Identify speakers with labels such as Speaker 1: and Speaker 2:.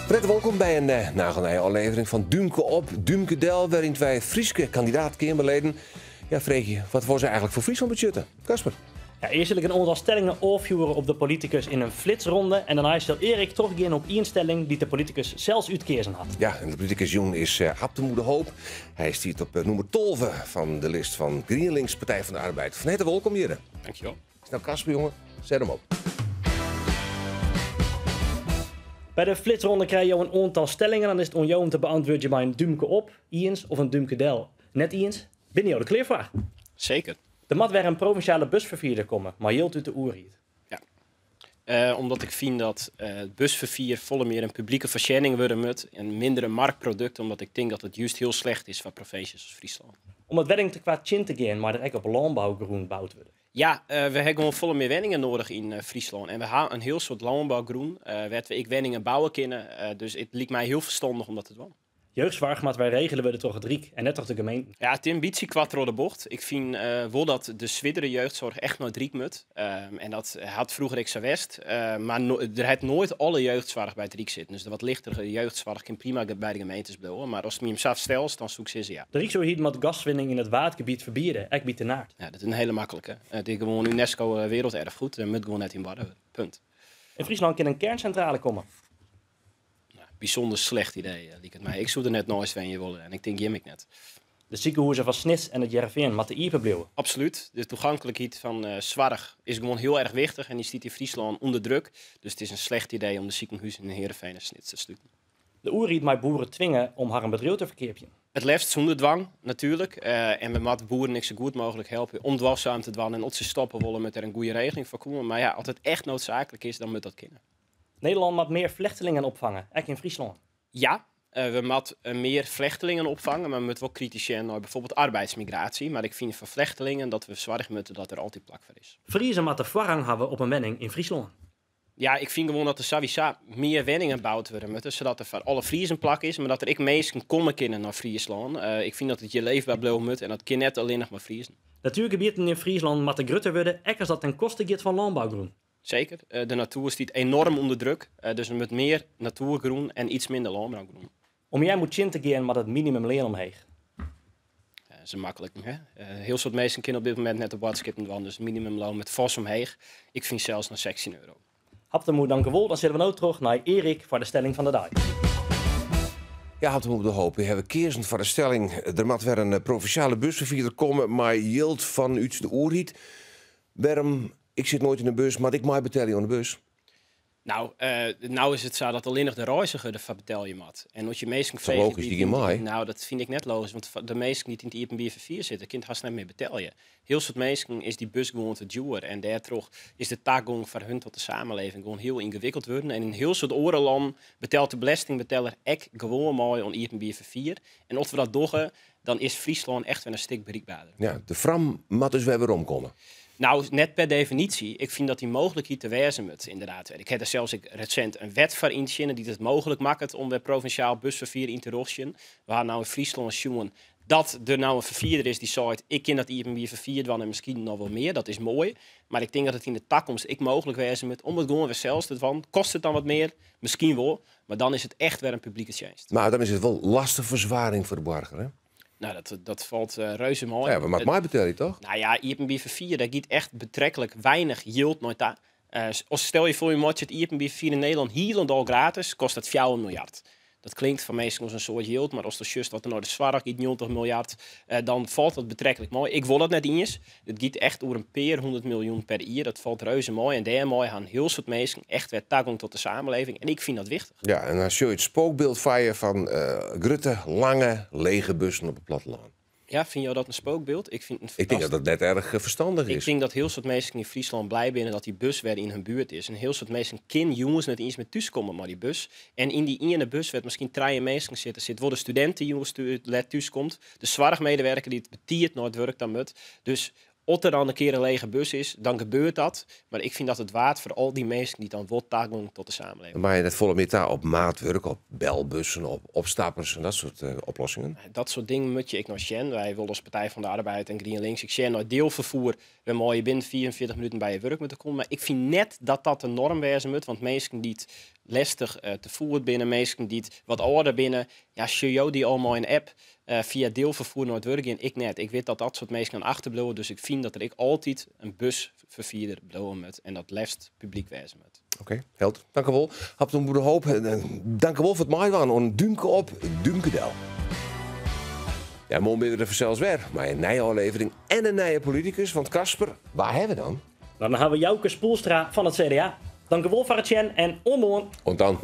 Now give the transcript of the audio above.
Speaker 1: Pret welkom bij een nagelnije aflevering van Dumke op, Dumke Del, waarin wij Frieske kandidaat-Kamerleden vreeg je, wat was ze eigenlijk voor Friesland budgetten? Kasper?
Speaker 2: Ja, eerst wil ik een aantal stellingen overvuren op de politicus in een flitsronde. En daarna zal Erik teruggaan op instelling die de politicus zelfs uitkezen had.
Speaker 1: Ja, en de politicus Jong is Haptemoede Hoop. Hij stiert op nummer 12 van de list van GroenLinks Partij van de Arbeid. Van harte welkom hier.
Speaker 3: Dankjewel.
Speaker 1: Nou Kasper jongen, zet hem op.
Speaker 2: Bij de flitsronde krijg je een aantal stellingen. Dan is het aan jou om te beantwoorden bij een Dumke op, Iens of een Dumke Del. Net Iens, ben je de klaar voor?
Speaker 3: Zeker.
Speaker 2: Er moet weer een provinciale busvervoerder komen, maar hield uit de oerriet.
Speaker 3: Ja. Omdat ik vind dat het busvervoer volle meer een publieke verschijning worden moet en minder een marktproduct, omdat ik denk dat het juist heel slecht is voor provincies als Friesland.
Speaker 2: Om het wedding te kwaad te gaan, maar er ook op landbouwgroen gebouwd worden.
Speaker 3: Ja, we hebben gewoon volle meer wenningen nodig in Friesland. En we hebben een heel soort landbouwgroen, waar we wenningen bouwen kunnen. Dus het lijkt mij heel verstandig om dat te doen.
Speaker 2: Jeugdzorg, maar wij regelen we toch het Riek en net toch de gemeente.
Speaker 3: Ja, het ambitie quattro de bocht. Ik vind wel dat de zwiddere jeugdzorg echt nooit Riek moet. En dat had vroeger ik zo west. Maar er had nooit alle jeugdzorg bij het Riek zitten. Dus de wat lichtere jeugdzorg kan prima bij de gemeentes blijven. Maar als het me hem zelf stelt, dan zoek ze ja.
Speaker 2: De Riek zou hier met gaswinning in het watergebied verbieden. Ik bied de naart.
Speaker 3: Ja, dat is een hele makkelijke. Het is gewoon UNESCO werelderfgoed. Daar moet gewoon net in worden. Punt.
Speaker 2: In Friesland kan een kerncentrale komen.
Speaker 3: Bijzonder slecht idee, liek het mij. Ik zou er net nooit van je willen en ik denk ik net.
Speaker 2: De ziekenhuizen van Snits en het Jereveen moeten iepen blijven.
Speaker 3: Absoluut. De toegankelijkheid van Zwarg is gewoon heel erg wichtig en die staat in Friesland onder druk. Dus het is een slecht idee om de ziekenhuizen in Heerenveen en Snits te sluiten.
Speaker 2: De oerriet mij boeren dwingen om haar een bedrijf te verkeerpjen.
Speaker 3: Het liefst zonder dwang, natuurlijk. En we moeten boeren niks zo goed mogelijk helpen om dwarszaam te dwan en op ze stoppen willen met er een goede regeling voor komen. Maar ja, als het echt noodzakelijk is, dan moet dat kunnen.
Speaker 2: Nederland moet meer vluchtelingen opvangen, ook in Friesland.
Speaker 3: Ja, we moeten meer vluchtelingen opvangen, maar we moeten wel kritisch zijn naar bijvoorbeeld arbeidsmigratie. Maar ik vind voor vluchtelingen dat we zorgen moeten dat er altijd plak voor is.
Speaker 2: Friesen moeten voorrang hebben op een wenning in Friesland.
Speaker 3: Ja, ik vind gewoon dat er sowieso meer wenningen gebouwd worden moeten, zodat er voor alle Friesen plak is, maar dat er ik mensen komen kunnen naar Friesland. Ik vind dat het je leefbaar blijven moet en dat kan net alleen nog maar Friesen.
Speaker 2: Natuurgebieden in Friesland moeten groter worden, ook als dat ten koste gaat van landbouwgroen.
Speaker 3: Zeker. De natuur staat enorm onder druk. Dus er moet meer natuurgroen en iets minder landbouwgroen.
Speaker 2: Om jij moet in te gaan met het minimumloon omheen.
Speaker 3: Dat is makkelijk. Hè? Heel soort mensen kunnen op dit moment net op wat skippen doen. Dus minimumloon met vast omheen. Ik vind zelfs naar 16 euro.
Speaker 2: Haptemoed, dank u wel. Dan zitten we nu terug naar Erik voor de stelling van de dag.
Speaker 1: Ja, Haptemoede Hoop. We hebben keersend voor de stelling. Er moet weer een provinciale busvervoerder komen, maar yield vanuit de oerriet. Waarom? Ik zit nooit in een bus, maar ik mag betalen aan de bus.
Speaker 3: Nou is het zo dat alleen nog de reiziger ervan betaal je mat. En als je meestal
Speaker 1: zo logisch, die geen
Speaker 3: nou, dat vind ik net logisch, want de meesten die in het IPB4 zitten, kind haast niet meer betaal je. Heel soort mensen is die bus gewoon te duur en daardoor is de taakgang voor hun tot de samenleving gewoon heel ingewikkeld worden. En in heel soort orenland betaalt de belastingbetaler echt gewoon mooi aan IPB4. En als we dat doen, dan is Friesland echt weer een stuk bereikbaarder.
Speaker 1: Ja, de fram moet dus weer omkomen.
Speaker 3: Nou, net per definitie. Ik vind dat die mogelijkheid te wijzen moet, inderdaad. Ik heb er zelfs recent een wet voor inzinnen die het mogelijk maakt om weer provinciaal busvervoer in te rossen. We hadden nou in Friesland zien dat er nou een vervierder is die zei, ik ken dat IPB vervierd en misschien nog wel meer. Dat is mooi. Maar ik denk dat het in de toekomst ik mogelijk wijzen moet om het gewoon weer zelfs te doen. Kost het dan wat meer? Misschien wel. Maar dan is het echt weer een publieke dienst.
Speaker 1: Maar dan is het wel lastige verzwaring voor de burger, hè?
Speaker 3: Nou, dat valt reuze mooi.
Speaker 1: Ja, maar mij betaal je toch?
Speaker 3: Nou ja, IPB4, daar gaat echt betrekkelijk weinig yield nooit aan. Als stel je voor je moet het IPB4 in Nederland helemaal gratis, kost dat 4 miljard. Dat klinkt van meestal als een soort yield, maar als de just wat er nou de zwaar gaat 90 miljard, dan valt dat betrekkelijk mooi. Ik wil dat net eens. Het gaat echt over een paar 100 miljoen per jaar. Dat valt reuze mooi. En daarmee gaan heel soort mensen echt weer toegang tot de samenleving. En ik vind dat wichtig.
Speaker 1: Ja, en dan zie je het spookbeeld van je van grote, lange, lege bussen op het platteland.
Speaker 3: Ja, vind je dat een spookbeeld? Ik
Speaker 1: denk dat dat net erg verstandig is.
Speaker 3: Ik denk dat heel soort mensen in Friesland blij zijn dat die bus weer in hun buurt is. En heel soort mensen jongens net eens met thuis komen maar die bus. En in die ene bus werd misschien 3 mensen zitten waar de studenten jongens thuis komt. De zorgmedewerker die het betiert nooit werkt dan moet. Dus als er dan een keer een lege bus is, dan gebeurt dat. Maar ik vind dat het waard voor al die mensen die dan wordt toegang tot de samenleving.
Speaker 1: Maar je net volle meta op maatwerk, op belbussen, op opstappers en dat soort oplossingen?
Speaker 3: Dat soort dingen moet je ik nog zien. Wij willen als Partij van de Arbeid en GroenLinks, ik zie nooit deelvervoer. We mogen binnen 44 minuten bij je werk moeten komen. Maar ik vind net dat dat de norm wezen moet. Want mensen die het lastig te voeren binnen. Mensen die het wat ouder binnen. Ja, show die allemaal in app via deelvervoer naar het werk in. Ik net. Ik weet dat soort mensen gaan achterblijven. Dus ik vind dat er altijd een busvervierder blijven moet. En dat liefst publiek wezen moet.
Speaker 1: Oké, Held. Dank u wel. Habt een goede hoop. Dank u wel voor het maaien. Een duimke op, duimke del. Ja, morgen ben we er zelfs weer. Maar een nieuwe aflevering en een nieuwe politicus. Want Casper, waar hebben we dan?
Speaker 2: Dan hebben we Jouke Spoelstra van het CDA. Dank u wel voor het zien en onmorgen.
Speaker 1: En dan.